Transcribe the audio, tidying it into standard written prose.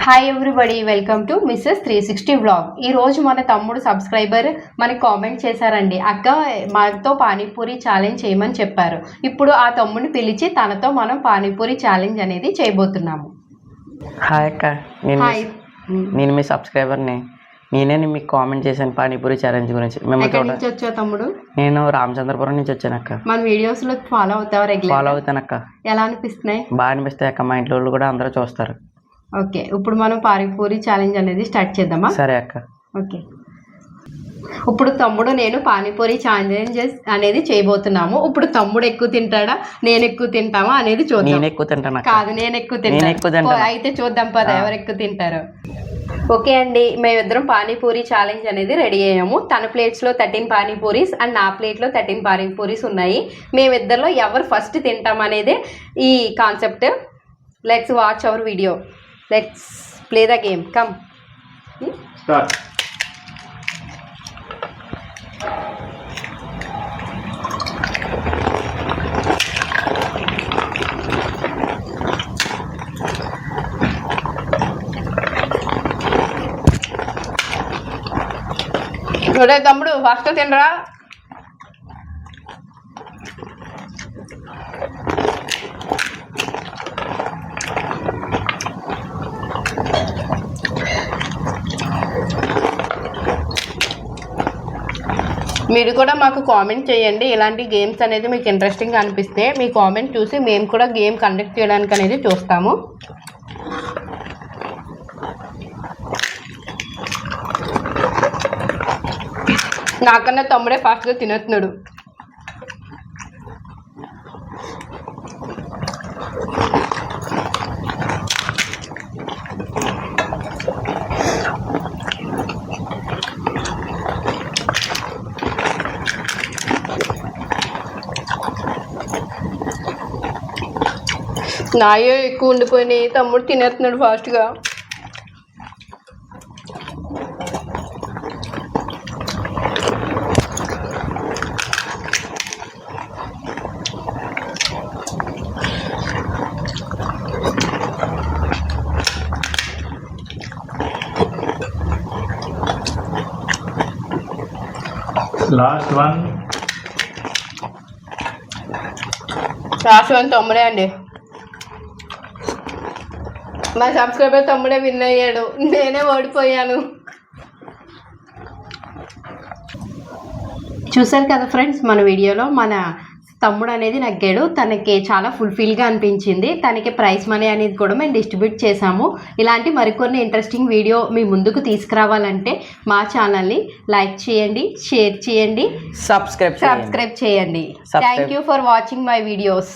Hi everybody, welcome to missus 360 vlog. ఈరోజు మన తమ్ముడు సబ్స్క్రైబర్ మనకి కామెంట్ చేశారండి. అక్క మాతో పానీపూరి ఛాలెంజ్ చేయమని చెప్పారు. ఇప్పుడు ఆ తమ్ముడిని పిలిచి తనతో మనం పానీపూరి ఛాలెంజ్ అనేది చేయబోతున్నాము. హాయ్ అక్క, నేను మీ సబ్స్క్రైబర్ని. నేనే మీకు కామెంట్ చేశాను పానీపూరి ఛాలెంజ్ గురించి. ఎక్కడి నుంచి వచ్చావు తమ్ముడు? నేను రామచంద్రపురం నుంచి వచ్చాను అక్క. మన వీడియోస్ లో ఫాలో అవుతావా? రెగ్యులర్ ఫాలో అవుతాను అక్క. ఎలా అనిపిస్తున్నాయి? బాగా అనిపిస్తాయి అక్క. మా ఇంట్లో వాళ్ళు కూడా అందరూ చూస్తారు. ఓకే, ఇప్పుడు మనం పానీపూరి ఛాలెంజ్ అనేది స్టార్ట్ చేద్దామా? సరే అక్క. ఓకే, ఇప్పుడు తమ్ముడు నేను పానీపూరి ఛాలెంజెస్ అనేది చేయబోతున్నాము. ఇప్పుడు తమ్ముడు ఎక్కువ తింటాడా నేను ఎక్కువ తింటామా అనేది చూద్దాం. నేను ఎక్కువ తింటాను. కాదు, నేను ఎక్కువ తింటాను. అయితే చూద్దాం పద ఎవరు ఎక్కువ తింటారో. ఓకే అండి, మేమిద్దరం పానీపూరి ఛాలెంజ్ అనేది రెడీ అయ్యాము. తన ప్లేట్స్లో 13 పానీపూరీస్ అండ్ నా ప్లేట్లో 13 పానీపూరీస్ ఉన్నాయి. మేమిద్దరిలో ఎవరు ఫస్ట్ తింటాం అనేది ఈ concept. Let's watch hour video. Let's play the game. Come start. చూడే తమ్ముడు, ఫస్ట్ తినరా. మీరు కూడా మాకు కామెంట్ చేయండి. ఇలాంటి గేమ్స్ అనేది మీకు ఇంట్రెస్టింగ్ అనిపిస్తే మీ కామెంట్ చూసి మేము కూడా గేమ్ కండక్ట్ చేయడానికి అనేది చూస్తాము. నాకన్నా తమ్ముడే ఫాస్ట్గా తినేస్తున్నాడు. నాయో ఎక్కువ ఉండిపోయినాయి, తమ్ముడు తినేస్తున్నాడు ఫాస్ట్గా. లాస్ట్ వన్ తమ్ముడే అండి. మా సబ్స్క్రైబర్ తమ్ముడే విన్ అయ్యాడు, నేనే ఓడిపోయాను. చూసారు కదా ఫ్రెండ్స్, మన వీడియోలో మన తమ్ముడు అనేది నగ్గాడు. తనకి చాలా ఫుల్ఫిల్గా అనిపించింది. తనకి ప్రైజ్ మనీ అనేది కూడా మేము డిస్ట్రిబ్యూట్ చేసాము. ఇలాంటి మరికొన్ని ఇంట్రెస్టింగ్ వీడియో మీ ముందుకు తీసుకురావాలంటే మా ఛానల్ని లైక్ చేయండి, షేర్ చేయండి, సబ్స్క్రైబ్ చేయండి. Thank you for watching my videos.